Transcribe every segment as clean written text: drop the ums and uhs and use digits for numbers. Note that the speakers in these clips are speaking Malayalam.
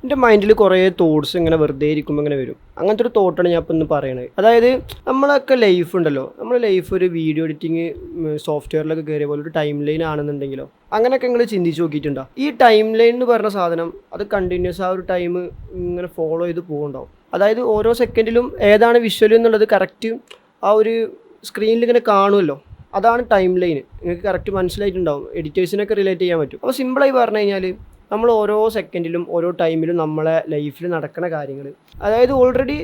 എൻ്റെ മൈൻഡിൽ കുറേ തോട്ട്സ് ഇങ്ങനെ വെറുതെ ഇരിക്കുമ്പോൾ ഇങ്ങനെ വരും. അങ്ങനത്തെ ഒരു തോട്ടാണ് ഞാൻ ഇപ്പോൾ ഇന്ന് പറയണത്. അതായത് നമ്മളൊക്കെ ലൈഫ് ഉണ്ടല്ലോ, നമ്മുടെ ലൈഫ് ഒരു വീഡിയോ എഡിറ്റിംഗ് സോഫ്റ്റ്വെയറിലൊക്കെ കയറിയ പോലെ ഒരു ടൈം ലൈൻ ആണെന്നുണ്ടെങ്കിലോ, അങ്ങനെയൊക്കെ നിങ്ങൾ ചിന്തിച്ച് നോക്കിയിട്ടുണ്ടോ? ഈ ടൈം ലൈൻ എന്ന് പറഞ്ഞ സാധനം അത് കണ്ടിന്യൂസ് ആ ഒരു ടൈം ഇങ്ങനെ ഫോളോ ചെയ്ത് പോകുന്നുണ്ടാവും. അതായത് ഓരോ സെക്കൻഡിലും ഏതാണ് വിഷ്വൽ എന്നുള്ളത് കറക്റ്റ് ആ ഒരു സ്ക്രീനിൽ ഇങ്ങനെ കാണുമല്ലോ. അതാണ് ടൈം ലൈൻ. നിങ്ങൾക്ക് കറക്റ്റ് മനസ്സിലായിട്ടുണ്ടാവും. എഡിറ്റേഴ്സിനൊക്കെ റിലേറ്റ് ചെയ്യാൻ പറ്റും. അപ്പോൾ സിമ്പിളായി പറഞ്ഞു കഴിഞ്ഞാൽ നമ്മൾ ഓരോ സെക്കൻഡിലും ഓരോ ടൈമിലും നമ്മളെ ലൈഫിൽ നടക്കുന്ന കാര്യങ്ങൾ, അതായത് ഓൾറെഡി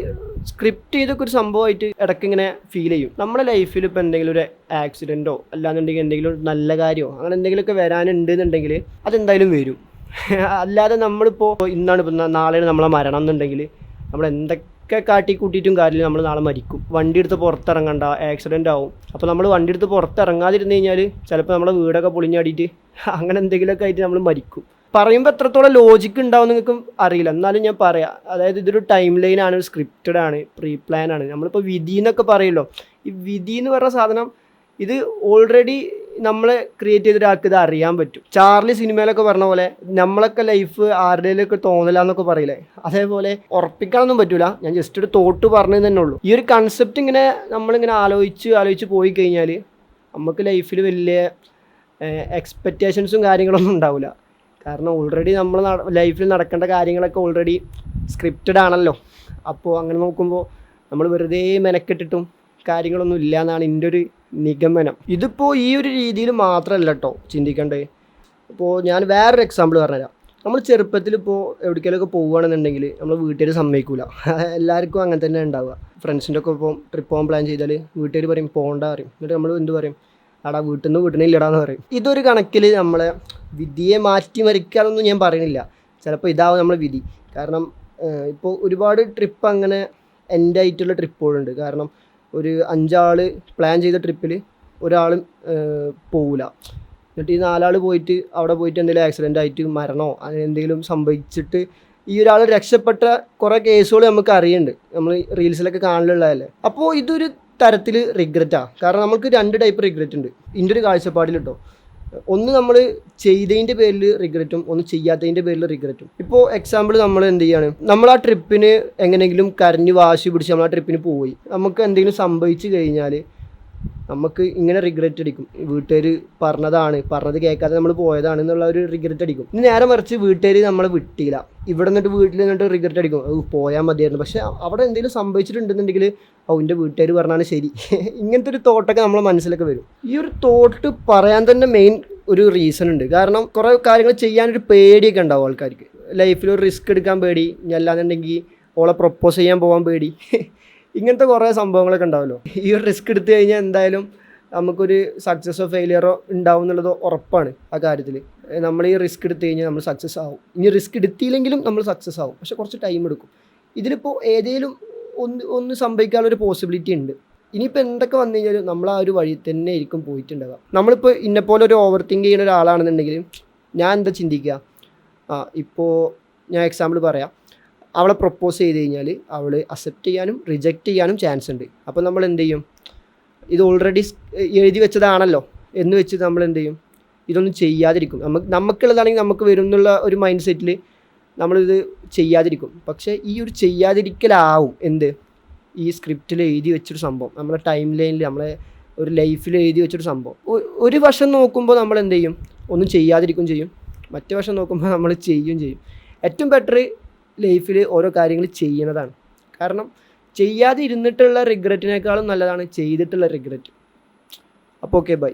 സ്ക്രിപ്റ്റ് ചെയ്തൊക്കെ ഒരു സംഭവമായിട്ട് ഇടയ്ക്ക് ഇങ്ങനെ ഫീൽ ചെയ്യും. നമ്മുടെ ലൈഫിൽ ഇപ്പോൾ എന്തെങ്കിലും ഒരു ആക്സിഡൻറ്റോ അല്ലാന്നുണ്ടെങ്കിൽ എന്തെങ്കിലും നല്ല കാര്യമോ അങ്ങനെ എന്തെങ്കിലുമൊക്കെ വരാനുണ്ട് എന്നുണ്ടെങ്കിൽ അതെന്തായാലും വരും. അല്ലാതെ നമ്മളിപ്പോൾ ഇന്നാണ് ഇപ്പോൾ നാളെയാണ് നമ്മളെ മരണം എന്നുണ്ടെങ്കിൽ നമ്മൾ എന്തൊക്കെ കാട്ടി കൂട്ടിയിട്ടും കാര്യമില്ല, നമ്മൾ നാളെ മരിക്കും. വണ്ടി എടുത്ത് പുറത്തിറങ്ങണ്ട, ആക്സിഡൻ്റ് ആവും. അപ്പോൾ നമ്മൾ വണ്ടി എടുത്ത് പുറത്തിറങ്ങാതിരുന്ന് കഴിഞ്ഞാൽ ചിലപ്പോൾ നമ്മളെ വീടൊക്കെ പൊളിഞ്ഞാടിയിട്ട് അങ്ങനെ എന്തെങ്കിലുമൊക്കെ ആയിട്ട് നമ്മൾ മരിക്കും. പറയുമ്പോൾ എത്രത്തോളം ലോജിക്ക് ഉണ്ടാവും നിങ്ങൾക്ക് അറിയില്ല, എന്നാലും ഞാൻ പറയാം. അതായത് ഇതൊരു ടൈം ലൈൻ ആണ്, സ്ക്രിപ്റ്റഡ് ആണ്, പ്രീ പ്ലാൻ ആണ്. നമ്മളിപ്പോൾ വിധി എന്നൊക്കെ പറയുമല്ലോ, ഈ വിധി എന്ന് പറഞ്ഞ സാധനം ഇത് ഓൾറെഡി നമ്മളെ ക്രിയേറ്റ് ചെയ്തൊരാൾക്ക് ഇത് അറിയാൻ പറ്റും. ചാർലി സിനിമയിലൊക്കെ പറഞ്ഞ പോലെ നമ്മളൊക്കെ ലൈഫ് ആരുടെയിലൊക്കെ തോന്നലാന്നൊക്കെ പറയില്ലേ, അതേപോലെ ഉറപ്പിക്കാനൊന്നും പറ്റൂല. ഞാൻ ജസ്റ്റ് ഒരു തോട്ട് പറഞ്ഞു തന്നെ ഉള്ളൂ. ഈ ഒരു കൺസെപ്റ്റ് ഇങ്ങനെ നമ്മളിങ്ങനെ ആലോചിച്ച് പോയി കഴിഞ്ഞാൽ നമുക്ക് ലൈഫിൽ വലിയ എക്സ്പെക്റ്റേഷൻസും കാര്യങ്ങളൊന്നും ഉണ്ടാവില്ല. കാരണം ഓൾറെഡി നമ്മൾ ലൈഫിൽ നടക്കേണ്ട കാര്യങ്ങളൊക്കെ ഓൾറെഡി സ്ക്രിപ്റ്റഡ് ആണല്ലോ. അപ്പോൾ അങ്ങനെ നോക്കുമ്പോൾ നമ്മൾ വെറുതെ മെനക്കെട്ടിട്ടും കാര്യങ്ങളൊന്നും ഇല്ല എന്നാണ് എൻ്റെ ഒരു നിഗമനം. ഇതിപ്പോൾ ഈ ഒരു രീതിയിൽ മാത്രമല്ല കേട്ടോ ചിന്തിക്കേണ്ടത്. ഇപ്പോൾ ഞാൻ വേറൊരു എക്സാമ്പിൾ പറഞ്ഞുതരാം. നമ്മൾ ചെറുപ്പത്തിൽ ഇപ്പോൾ എവിടേക്കെങ്കിലുമൊക്കെ പോവുകയാണെന്നുണ്ടെങ്കിൽ നമ്മൾ വീട്ടുകാർ സമ്മതിക്കില്ല. എല്ലാവർക്കും അങ്ങനെ തന്നെ ഉണ്ടാവുക. ഫ്രണ്ട്സിൻ്റെ ഒക്കെ ഇപ്പോൾ ട്രിപ്പ് പോകാൻ പ്ലാൻ ചെയ്താൽ വീട്ടുകാർ പറയും പോകണ്ട പറയും. എന്നിട്ട് നമ്മൾ എന്ത് പറയും, ആടാ വീട്ടിൽ നിന്ന് വിടണില്ലടാന്ന് പറയും. ഇതൊരു കണക്കിൽ നമ്മളെ വിധിയെ മാറ്റിമറിക്കാനൊന്നും ഞാൻ പറയുന്നില്ല. ചിലപ്പോൾ ഇതാവും നമ്മളെ വിധി. കാരണം ഇപ്പോൾ ഒരുപാട് ട്രിപ്പ് അങ്ങനെ എൻ്റെ ആയിട്ടുള്ള ട്രിപ്പുകളുണ്ട്. കാരണം ഒരു 5 ആൾ പ്ലാൻ ചെയ്ത ട്രിപ്പിൽ ഒരാളും പോവില്ല. എന്നിട്ട് ഈ 4 ആൾ പോയിട്ട് അവിടെ പോയിട്ട് എന്തെങ്കിലും ആക്സിഡൻ്റ് ആയിട്ട് മരണമോ അങ്ങനെ എന്തെങ്കിലും സംഭവിച്ചിട്ട് ഈ ഒരാൾ രക്ഷപ്പെട്ട കുറേ കേസുകൾ നമുക്ക് അറിയുന്നുണ്ട്. നമ്മൾ റീൽസിലൊക്കെ കാണലുള്ളതല്ലേ. അപ്പോൾ ഇതൊരു തരത്തിൽ റിഗ്രറ്റാണ്. കാരണം നമുക്ക് 2 ടൈപ്പ് റിഗ്രറ്റ് ഉണ്ട് ഇതിൻ്റെ ഒരു കാഴ്ചപ്പാടിൽ കേട്ടോ. ഒന്ന് നമ്മൾ ചെയ്തതിൻ്റെ പേരിൽ റിഗ്രറ്റും, ഒന്ന് ചെയ്യാത്തതിൻ്റെ പേരിൽ റിഗ്രറ്റും. ഇപ്പോൾ എക്സാമ്പിൾ നമ്മൾ എന്ത് ചെയ്യാണ്, നമ്മൾ ആ ട്രിപ്പിന് എങ്ങനെയെങ്കിലും കരഞ്ഞ് വാശി പിടിച്ച് നമ്മൾ ആ ട്രിപ്പിന് പോയി, നമുക്ക് എന്തെങ്കിലും സംഭവിച്ചു കഴിഞ്ഞാൽ നമുക്ക് ഇങ്ങനെ റിഗ്രറ്റ് അടിക്കും. വീട്ടുകാർ പറഞ്ഞത് കേൾക്കാതെ നമ്മൾ പോയതാണ് എന്നുള്ള ഒരു റിഗ്രറ്റ് അടിക്കും. ഇനി നേരെ മറിച്ച് വീട്ടുകാർ നമ്മളെ വിട്ടില്ല, ഇവിടെ നിന്നിട്ട് വീട്ടിൽ നിന്നിട്ട് റിഗ്രറ്റ് അടിക്കും, പോയാൽ മതിയായിരുന്നു. പക്ഷേ അവിടെ എന്തെങ്കിലും സംഭവിച്ചിട്ടുണ്ടെന്നുണ്ടെങ്കിൽ എൻ്റെ വീട്ടുകാർ പറഞ്ഞാണ് ശരി. ഇങ്ങനത്തെ ഒരു തോട്ടൊക്കെ നമ്മളെ മനസ്സിലൊക്കെ വരും. ഈ ഒരു തോട്ട് പറയാൻ തന്നെ മെയിൻ ഒരു റീസൺ ഉണ്ട്. കാരണം കുറേ കാര്യങ്ങൾ ചെയ്യാനൊരു പേടിയൊക്കെ ഉണ്ടാവും ആൾക്കാർക്ക്. ലൈഫിൽ ഒരു റിസ്ക് എടുക്കാൻ പേടി, അല്ലാന്നുണ്ടെങ്കിൽ ഓളെ പ്രൊപ്പോസ് ചെയ്യാൻ പോകാൻ പേടി, ഇങ്ങനത്തെ കുറേ സംഭവങ്ങളൊക്കെ ഉണ്ടാവുമല്ലോ. ഈ ഒരു റിസ്ക് എടുത്തു കഴിഞ്ഞാൽ എന്തായാലും നമുക്കൊരു സക്സസ്സോ ഫെയിലിയറോ ഉണ്ടാവും എന്നുള്ളത് ഉറപ്പാണ്. ആ കാര്യത്തിൽ നമ്മൾ ഈ റിസ്ക് എടുത്തു കഴിഞ്ഞാൽ നമ്മൾ സക്സസ് ആവും. ഇനി റിസ്ക് എടുത്തില്ലെങ്കിലും നമ്മൾ സക്സസ് ആവും, പക്ഷെ കുറച്ച് ടൈം എടുക്കും. ഇതിലിപ്പോൾ ഏതെങ്കിലും ഒന്ന് സംഭവിക്കാനുള്ളൊരു പോസിബിലിറ്റി ഉണ്ട്. ഇനിയിപ്പോൾ എന്തൊക്കെ വന്നു കഴിഞ്ഞാലും നമ്മൾ ആ ഒരു വഴി തന്നെ ആയിരിക്കും പോയിട്ടുണ്ടാവുക. നമ്മളിപ്പോൾ ഇന്നെപ്പോലെ ഒരു ഓവർ തിങ്ക് ചെയ്യുന്ന ഒരാളാണെന്നുണ്ടെങ്കിൽ ഞാൻ എന്താ ചിന്തിക്കുക, ഇപ്പോൾ ഞാൻ എക്സാമ്പിൾ പറയാം. അവളെ പ്രൊപ്പോസ് ചെയ്ത് കഴിഞ്ഞാൽ അവൾ അക്സെപ്റ്റ് ചെയ്യാനും റിജക്റ്റ് ചെയ്യാനും ചാൻസ് ഉണ്ട്. അപ്പോൾ നമ്മൾ എന്ത് ചെയ്യും, ഇത് ഓൾറെഡി എഴുതി വെച്ചതാണല്ലോ എന്ന് വെച്ച് നമ്മൾ എന്ത് ചെയ്യും, ഇതൊന്നും ചെയ്യാതിരിക്കും. നമുക്കുള്ളതാണെങ്കിൽ നമുക്ക് വരും എന്നുള്ള ഒരു മൈൻഡ് സെറ്റിൽ നമ്മളിത് ചെയ്യാതിരിക്കും. പക്ഷേ ഈ ഒരു ചെയ്യാതിരിക്കലാവും എന്ത്, ഈ സ്ക്രിപ്റ്റിൽ എഴുതി വെച്ചൊരു സംഭവം, നമ്മളെ ടൈം ലൈനിൽ നമ്മളെ ഒരു ലൈഫിൽ എഴുതി വെച്ചൊരു സംഭവം. ഒരു വശം നോക്കുമ്പോൾ നമ്മൾ എന്ത് ചെയ്യും, ഒന്നും ചെയ്യാതിരിക്കും ചെയ്യും. മറ്റേ വശം നോക്കുമ്പോൾ നമ്മൾ ചെയ്യും ചെയ്യും. ഏറ്റവും ബെറ്റർ ലൈഫിൽ ഓരോ കാര്യങ്ങൾ ചെയ്യുന്നതാണ്. കാരണം ചെയ്യാതെ ഇരുന്നിട്ടുള്ള റിഗ്രറ്റിനേക്കാളും നല്ലതാണ് ചെയ്തിട്ടുള്ള റിഗ്രറ്റ്. അപ്പോൾ ഓക്കെ, ബൈ.